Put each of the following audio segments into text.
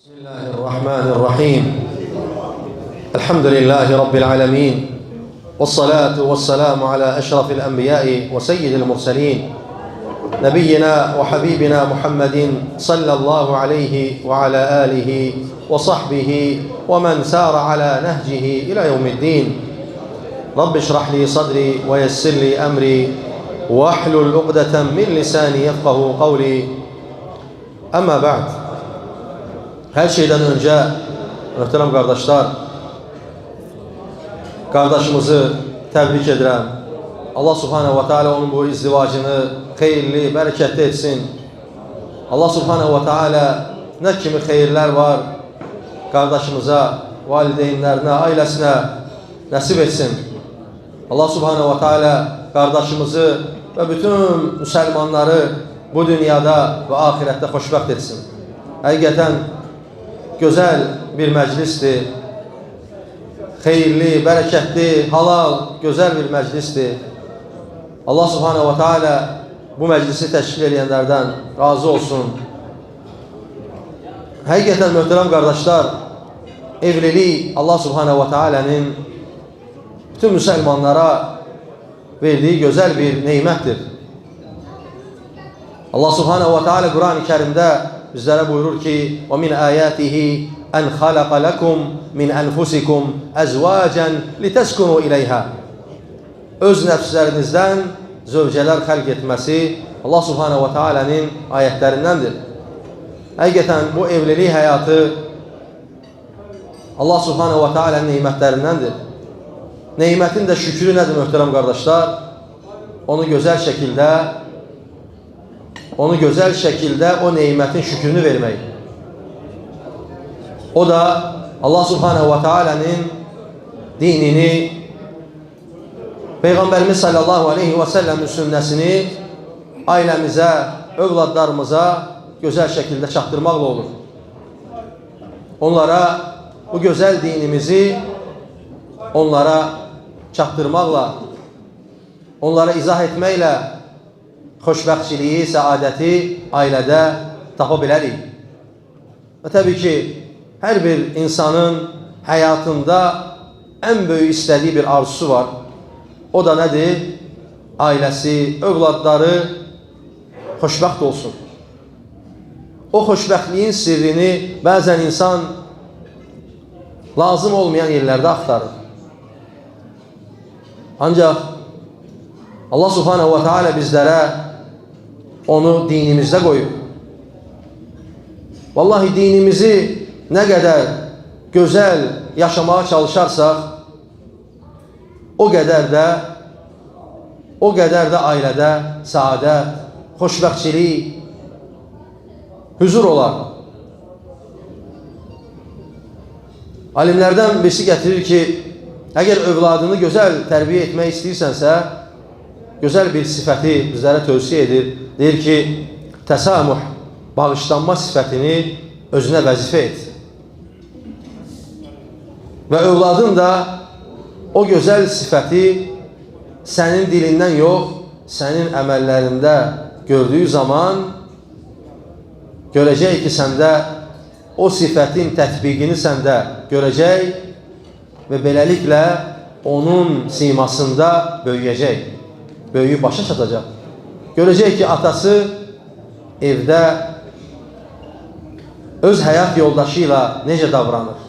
بسم الله الرحمن الرحيم. الحمد لله رب العالمين، والصلاة والسلام على أشرف الأنبياء وسيد المرسلين، نبينا وحبيبنا محمد صلى الله عليه وعلى آله وصحبه ومن سار على نهجه إلى يوم الدين. رب اشرح لي صدري ويسر لي أمري واحلل عقدة من لساني يفقه قولي. Amma ba'd. Her şeyden önce muhterem kardeşler, kardeşimizi tebrik ederim. Allah Subhanahu ve Teala onun bu izdivacını hayırlı, bereketli etsin. Allah Subhanahu ve Teala ne kimi hayırlar var kardeşimize, valideynlerine, ailesine nasip etsin. Allah Subhanahu ve Teala kardeşimizi ve bütün Müslümanları bu dünyada ve ahirette xoşbəxt etsin. Həqiqətən gözəl bir məclisdir. Xeyirli, bərəkətli, halal, gözəl bir məclisdir. Allah Subhanahu wa Ta'ala bu məclisi təşkil edənlərdən razı olsun. Həqiqətən möhtərəm qardaşlar, evlilik Allah Subhanahu wa Ta'ala'nın bütün Müslümanlara verdiği gözəl bir neymətdir. Allah Subhanahu ve Teala Kur'an-ı Kerim'de bizlere buyurur ki: وَمِنْ آيَاتِهِ أَنْ خَلَقَ لَكُمْ مِنْ أَنْفُسِكُمْ أَزْوَاجًا لِتَسْكُنُوا إِلَيْهَا. Öz nəfslərinizdən zövcələr xəlq etməsi Allah Subhanahu ve Teala'nın ayetlerindendir. Həqiqətən bu evlilik hayatı Allah Subhanahu ve Teala'nın nimetlerindendir. Nimetin de şükrü nedir möhtərəm qardaşlar? Onu güzel şekilde o nimetin şükrünü vermek. O da Allah Subhanahu ve Teala'nın dinini, Peygamberimiz sallallahu aleyhi ve sellem'in sünnəsini ailemize, övladlarımıza güzel şekilde çatdırmakla olur. Onlara bu güzel dinimizi onlara çatdırmakla, onlara izah etmekle xoşbəxtçiliyi, səadəti ailədə tapa bilərik. Və təbii ki, hər bir insanın həyatında ən böyük istədiyi bir arzusu var. O da nədir? Ailəsi, övladları xoşbəxt olsun. O xoşbəxtliyin sirrini bəzən insan lazım olmayan yerlərdə axtarır. Ancaq Allah Subhanahu ve Teala bizlərə onu dinimizde koyup, vallahi dinimizi ne kadar güzel yaşamaya çalışarsak o kadar da ailede saadet, xoşbəxtçilik, huzur olar. Alimlerden birisi getirir ki, eğer övladını güzel terbiye etmek istiyorsansa, güzel bir sifəti bizlere tövsiye edir. Deyir ki, təsamuh, bağışlanma sifətini özünə vəzifə et. Və övladın da o gözəl sifəti sənin dilindən yox, sənin əməllərində gördüyü zaman görəcək ki, səndə o sifətin tətbiqini səndə görəcək və beləliklə onun simasında böyüyəcək, böyüyüb başa çatacaq. Görəcək ki, atası evdə öz həyat yoldaşıyla necə davranır,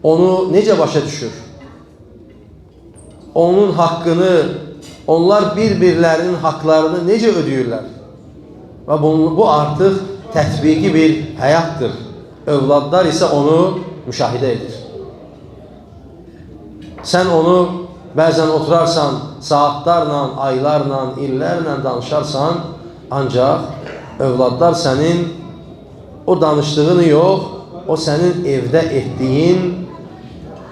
onu necə başa düşür, onun haqqını, onlar bir-birlərinin haqlarını necə ödəyirlər və bu artıq tətbiqi bir həyatdır. Övladlar isə onu müşahidə edir. Sən onu bəzən oturarsan, saatlarla, aylarla, illərlə danışarsan, ancaq övladlar sənin o danışdığını yox, o sənin evdə etdiyin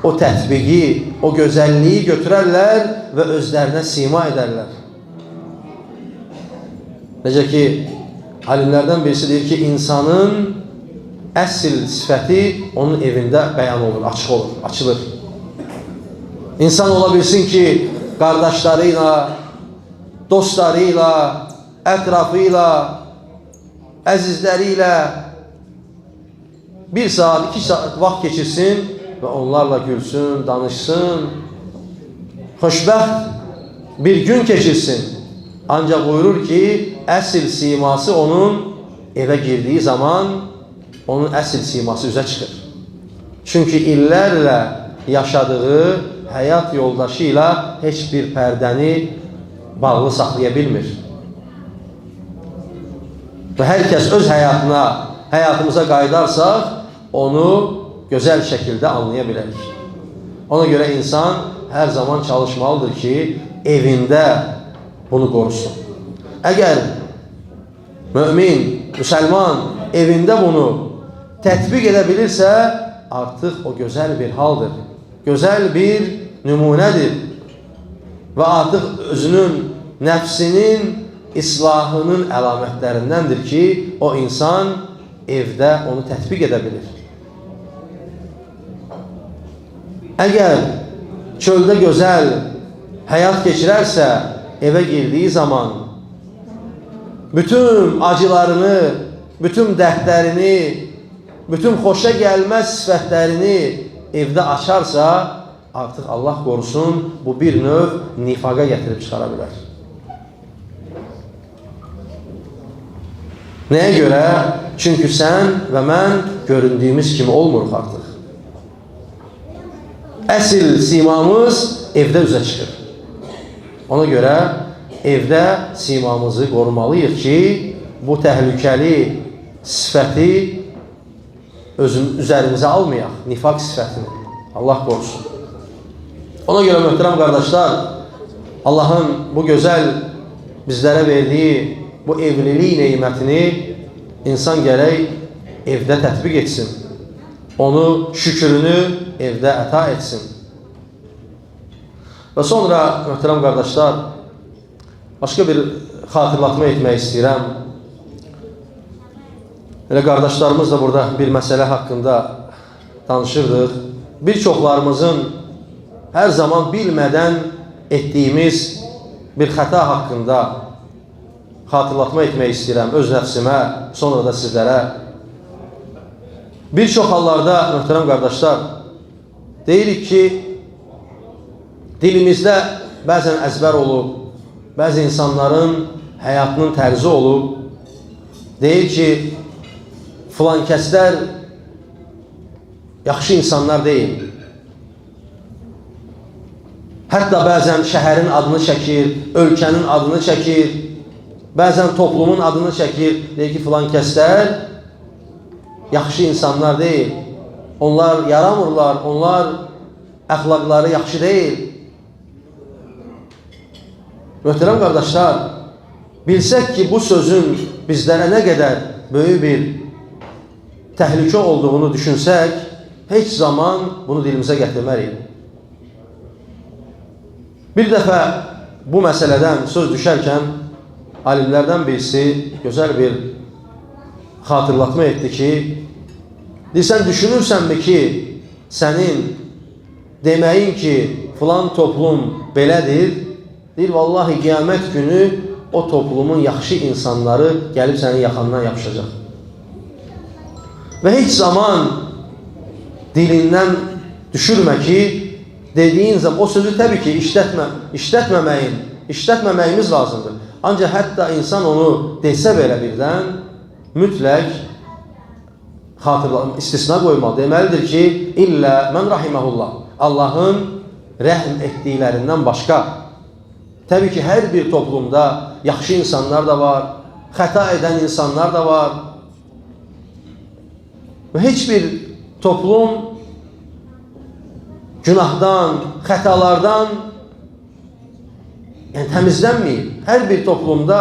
o tətbiqi, o gözəlliyi götürərlər və özlərinə sima edərlər. Necə ki, alimlərdən birisi deyir ki, insanın əsl sifəti onun evində bəyan olur, açıq olur, açılır. İnsan ola bilsin ki, kardeşleriyle, dostlarıyla, etrafıyla, əzizləriyle 1 saat, 2 saat vaxt keçirsin və onlarla gülsün, danışsın, xoşbəxt bir gün keçirsin. Ancaq buyurur ki, əsl siması onun evə girdiyi zaman onun əsl siması üzə çıxır. Çünki illərlə yaşadığı həyat yoldaşı ilə heç bir pərdəni bağlı saxlaya bilmir. Və hər kəs öz həyatımıza qayıdarsaq, onu gözəl şəkildə anlaya bilərik. Ona görə insan hər zaman çalışmalıdır ki, evində bunu qorusun. Əgər mümin, müsəlman evində bunu tətbiq edə bilirsə, artıq o gözəl bir haldır, gözəl bir nümunədir və artıq özünün, nəfsinin islahının əlamətlərindəndir ki, o insan evdə onu tətbiq edə bilir. Əgər çöldə gözəl həyat keçirərsə, evə girdiyi zaman bütün acılarını, bütün dərdlərini, bütün xoşa gəlməz sifətlərini evdə açarsa, artıq Allah qorusun, bu bir növ nifaqa gətirib çıxara bilər. Nəyə görə? Çünki sən və mən göründüyümüz kimi olmuruq artıq. Əsl simamız evdə üzə çıxır. Ona görə evdə simamızı qorumalıyıq ki, bu təhlükəli sifəti üzərimizə almayaq, nifaq sifətini. Allah qorusun. Ona görə möhtərəm qardaşlar, Allahın bu gözəl bizlərə verdiyi bu evlilik neymətini insan gərək evdə tətbiq etsin. Onu, şükrünü evdə əta etsin. Və sonra, möhtərəm qardaşlar, başqa bir xatırlatma etmək istəyirəm. Elə qardaşlarımız da burada bir məsələ haqqında danışırdıq. Bir çoxlarımızın hər zaman bilmədən etdiyimiz bir xəta haqqında xatırlatma etmək istəyirəm öz nəfsimə, sonra da sizlərə. Bir çox hallarda, möhtərəm qardaşlar, deyirik ki, dilimizdə bəzən əzbər olub, bəzi insanların həyatının tərzi olub, deyir ki, filan kəslər yaxşı insanlar deyil. Hətta bəzən şəhərin adını çəkir, ölkənin adını çəkir, bəzən toplumun adını çəkir, deyir ki, filan kəslər yaxşı insanlar deyil. Onlar yaramırlar, onlar əxlaqları yaxşı deyil. Möhtərəm qardaşlar, bilsək ki, bu sözün bizlərə nə qədər böyük bir təhlükə olduğunu düşünsək, heç zaman bunu dilimizə gətirməliyik. Bir dəfə bu məsələdən söz düşərkən, alimlərdən birisi gözəl bir xatırlatma etdi ki, sən düşünürsənmi ki, sənin deməyin ki, filan toplum belədir, deyir, vallahi qiyamət günü o toplumun yaxşı insanları gəlib sənin yaxandan yapışacaq. Və heç zaman dilindən düşürmə ki, dediyin zaman o sözü təbii ki, işlətməməyimiz lazımdır. Ancaq hətta insan onu desə belə birdən, mütləq istisna qoymalı. Deməlidir ki, illə mən rahiməhullah, Allahın rəhm etdiklərindən başqa. Təbii ki, hər bir toplumda yaxşı insanlar da var, xəta edən insanlar da var. Və heç bir toplum günahdan, xətalardan təmizlənməyib. Hər bir toplumda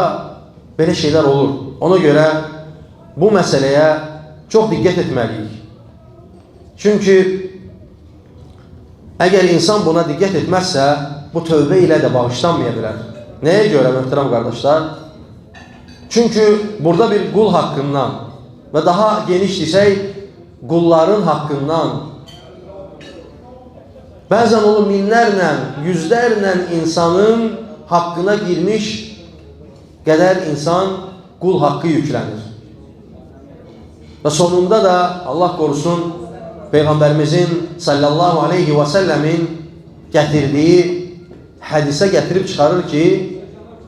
belə şeylər olur. Ona görə bu məsələyə çox diqqət etməliyik. Çünki əgər insan buna diqqət etməzsə, bu tövbə ilə də bağışlanmaya bilər. Nəyə görə, möhtərəm qardaşlar? Çünki burada bir qul haqqından və daha geniş desək, qulların haqqından bəzən onu minlərlə, yüzlərlə insanın haqqına girmiş qədər insan qul haqqı yüklənir. Və sonunda da Allah qorusun Peyğəmbərimizin sallallahu aleyhi və səlləmin gətirdiyi hədisə gətirib çıxarır ki,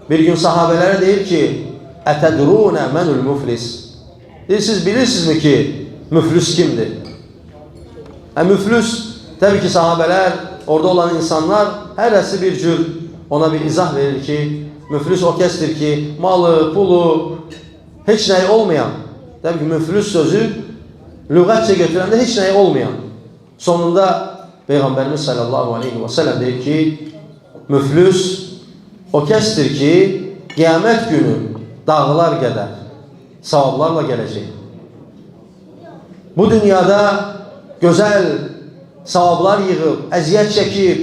bir gün sahabələrə deyir ki, ətədrunə mənül müflis. Deyir, siz bilirsinizmi ki, müflis kimdir? Müflis, təbii ki, sahabələr, orada olan insanlar hərəsi bir cür ona bir izah verir ki, müflis o kəsdir ki, malı, pulu, heç nəyi olmayan, təbii ki, müflis sözü lüğətcə götürəndə heç nəyi olmayan. Sonunda Peyğəmbərimiz sallallahu aleyhi və səlləm deyir ki, müflis o kəsdir ki, qiyamət günü dağlar qədər savablarla gələcək. Bu dünyada gözəl savablar yığıb, əziyyət çəkib,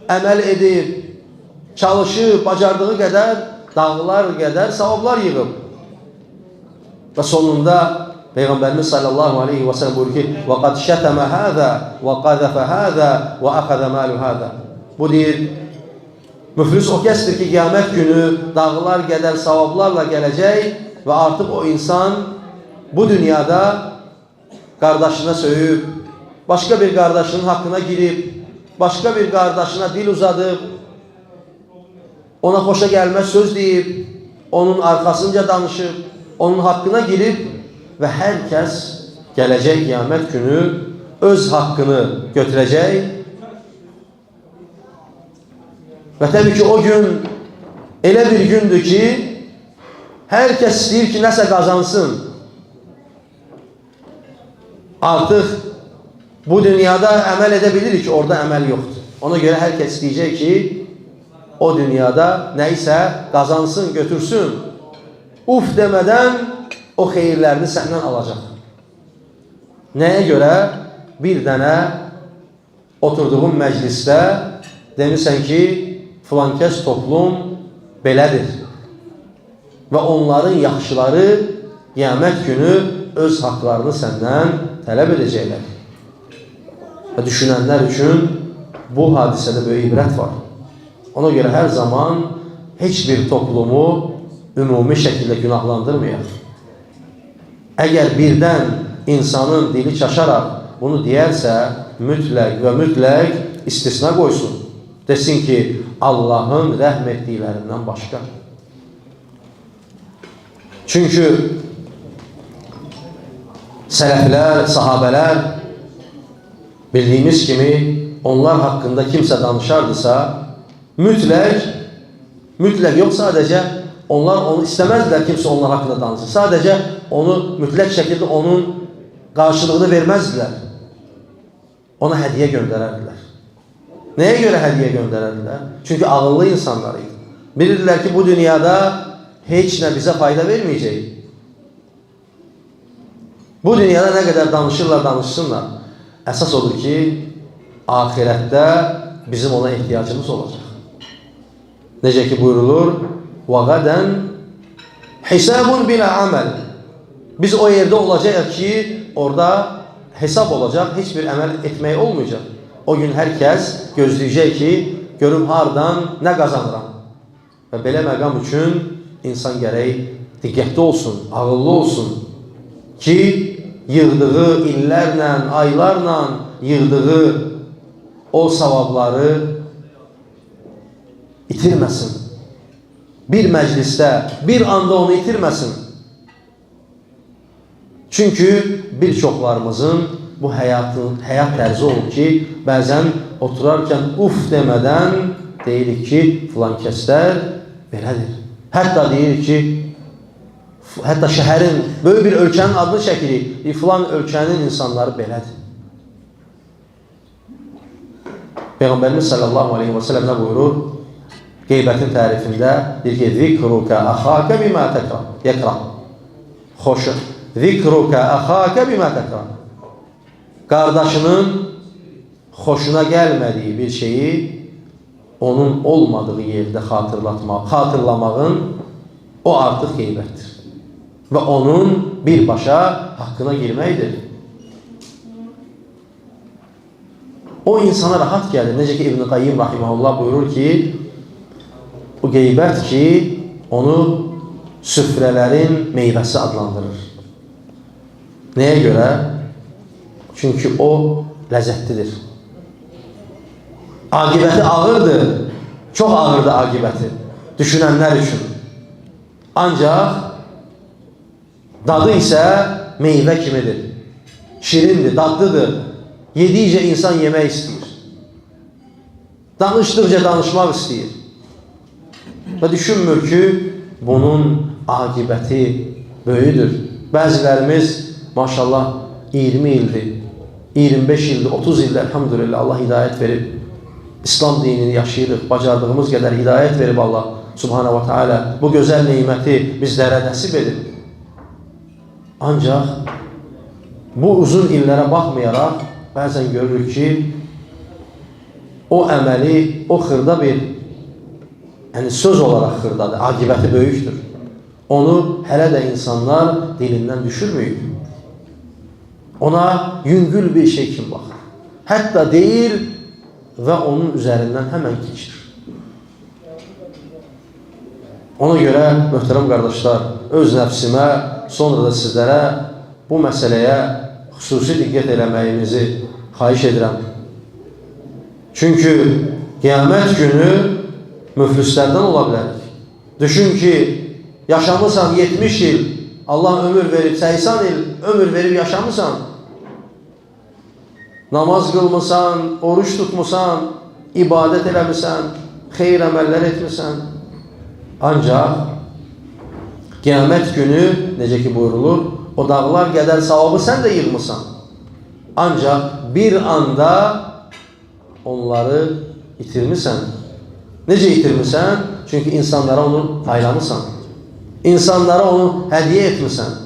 əməl edib, çalışıb, bacardığı qədər, dağlar qədər savablar yığıb. Və sonunda Peyğəmbərimiz sallallahu aleyhi və səlləm buyurur ki, وَقَدْ شَتَمَ هَذَا وَقَذَفَ هَذَا وَأَخَذَ مَالُ هَذَا. Bu deyir, müflis o kəsdir ki, qiyamət günü dağlar qədər savablarla gələcək və artıq o insan bu dünyada qardaşına söyüb, başqa bir qardaşının haqqına girib, başqa bir qardaşına dil uzadıb, ona xoşa gəlməz söz deyib, onun arxasınca danışıb, onun haqqına girib və hər kəs gələcək qiyamət günü öz haqqını götürəcək və təbii ki, o gün elə bir gündür ki, hər kəs istəyir ki, nəsə qazansın. Artıq bu dünyada əməl edə bilirik ki, orada əməl yoxdur. Ona görə hər kəs istəyəcək ki, o dünyada nə isə qazansın, götürsün. Uf demədən o xeyirlərini səndən alacaq. Nəyə görə? Bir dənə oturduğun məclisdə demirsən ki, filankəs toplum belədir. Və onların yaxşıları qiyamət günü öz haqlarını səndən tələb edəcəklər. Və düşünənlər üçün bu hadisədə böyük ibrət var. Ona görə hər zaman heç bir toplumu ümumi şəkildə günahlandırmayaq. Əgər birdən insanın dili çaşaraq bunu deyərsə, mütləq və mütləq istisna qoysun. Desin ki, Allahın rəhm etdiklərindən başqa. Çünki sələflər, sahabələr bildiyimiz kimi onlar haqqında kimsə danışardısa, mütləq yox, sadəcə onlar onu istəməzdilər kimsə onlar haqqında danışır. Sadəcə onu mütləq şəkildə onun qarşılığını verməzdilər. Ona hədiyyə göndərərdilər. Nəyə görə hədiyyə göndərərdilər? Çünki ağıllı insanlar idi. Bilirdilər ki, bu dünyada heç nə bizə fayda verməyəcək. Bu dünyada nə qədər danışırlar, danışsınlar. Əsas odur ki, ahirətdə bizim ona ehtiyacımız olacaq. Necə ki buyurulur, وَغَدًا حِسَابٌ بِلَا عَمَلٍ. Biz o yerdə olacaq ki, orada hesab olacaq, heç bir əməl etmək olmayacaq. O gün hər kəs gözləyəcək ki, görüm hardan nə qazanıram. Və belə məqam üçün insan gərək diqqətli olsun, ağıllı olsun ki, yığdığı illərlə, aylarla yığdığı o savabları itirməsin. Bir məclisdə, bir anda onu itirməsin. Çünki bir çoxlarımızın bu həyat tərzi olur ki, bəzən oturarkən uf demədən deyirik ki, filan kəslər belədir. Hətta deyirik ki, hətta şəhərin, böyük bir ölkənin adını çəkirik, filan ölkənin insanları belədir. Peyğəmbərimiz sallallahu aleyhi və səlləm nə buyurur? Qeybətin tərifində deyir ki, zikruka axaka bima yakrah. Xoş. Zikruka axaka bima yakrah. Qardaşının xoşuna gəlmədiyi bir şeyi onun olmadığı yerdə xatırlamağın o artıq qeybətdir. Və onun birbaşa haqqına girməkdir. O insana rahat gəlir. Necə ki İbn-i Qayyim rahiməhullah buyurur ki, bu qeybət ki, onu süfrələrin meyvəsi adlandırır. Nəyə görə? Çünki o ləzzətlidir. Aqibəti ağırdır, çox ağırdır aqibəti düşünənlər üçün. Ancaq dadı isə meyvə kimidir. Şirindir, dadlıdır. Yedikcə insan yemək istəyir. Danışdıqca danışmaq istəyir. Və düşünmür ki, bunun aqibəti böyüdür. Bəzilərimiz maşallah 20 ildir, 25 ildir, 30 ildir, elhamdülillah Allah hidayət verib. İslam dinini yaşayırıq, bacardığımız qədər hidayət verib Allah Subhanahu wa ta'ala. Bu gözəl neyməti bizlərə nəsib edib. Ancaq bu uzun illərə baxmayaraq bəzən görürük ki, o əməli, o xırda bir, yəni söz olaraq xırdadır, aqibəti böyükdür. Onu hələ də insanlar dilindən düşürməyib. Ona yüngül bir şey kim baxır. Hətta deyir və onun üzərindən həmən keçir. Ona görə, möhtərəm qardaşlar, öz nəfsimə, sonra da sizlərə bu məsələyə xüsusi diqqət eləməyimizi xahiş edirəm. Çünki qiyamət günü müflislərdən ola bilərik. Düşün ki, yaşamısan 70 il, Allah ömür verib, 80 il ömür verib yaşamısan, namaz qılmısan, oruç tutmusan, ibadət eləmisən, xeyir əməllər etmisən. Ancaq qiyamət günü, necə ki buyurulur, o dağlar qədər savabı sən də yığmısan. Ancaq bir anda onları itirmisən. Necə itirmisən? Çünki insanlara onu paylamısan. İnsanlara onu hədiyyə etmisən.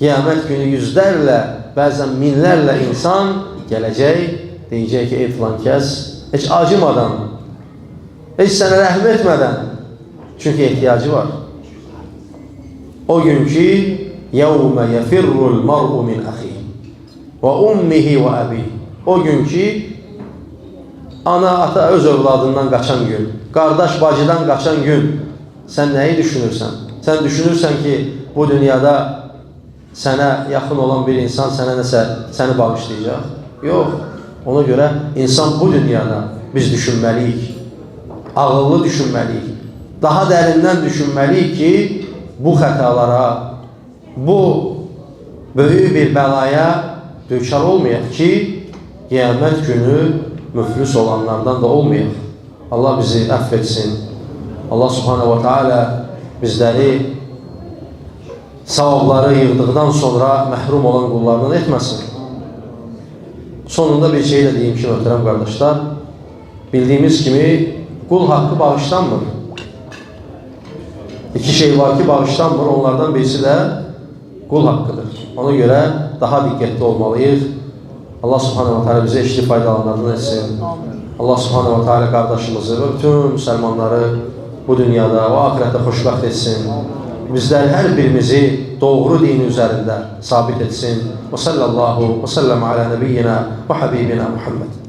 Qiyamət günü yüzlərlə, bəzən minlərlə insan gələcək, deyəcək ki, ey filan kəs, heç acımadan, heç sənə rəhm etmədən, çünki ehtiyacı var. O gün ki, يَوْمَ يَفِرُّ الْمَرْءُ مِنْ أَخِيهِ وَأُمِّهِ وَأَبِيهِ. O gün ki, ana, ata öz övladından qaçan gün, qardaş bacıdan qaçan gün, sən nəyi düşünürsən? Sən düşünürsən ki, bu dünyada sənə yaxın olan bir insan sənə nəsə, səni bağışlayacaq? Yox. Ona görə insan bu dünyada biz düşünməliyik. Ağıllı düşünməliyik. Daha dərindən düşünməliyik ki, bu xətalara, bu böyük bir bəlaya düçar olmayaq ki, qiyamət günü müflis olanlardan da olmayaq. Allah bizi əfv etsin. Allah Subhanahu wa ta'ala bizləri savabları yığdıqdan sonra məhrum olan qullarından etməsin. Sonunda bir şey də deyim ki, möhtərəm qardaşlar, bildiyimiz kimi qul haqqı bağışlanmır. İki şey var ki, bağışlanmır. Onlardan birisi də qul haqqıdır. Ona görə daha diqqətli olmalıyıq. Allah Subhanahu wa ta'ala bize eşli faydalanlardan etsin. Allah Subhanahu wa ta'ala qardaşımızı və bütün müsəlmanları bu dünyada və ahirətdə xoşbəxt etsin. Bizlər hər birimizi doğru dini üzərində sabit etsin. Və sallallahu və səlləm alə nəbiyyina və habibina Muhammed.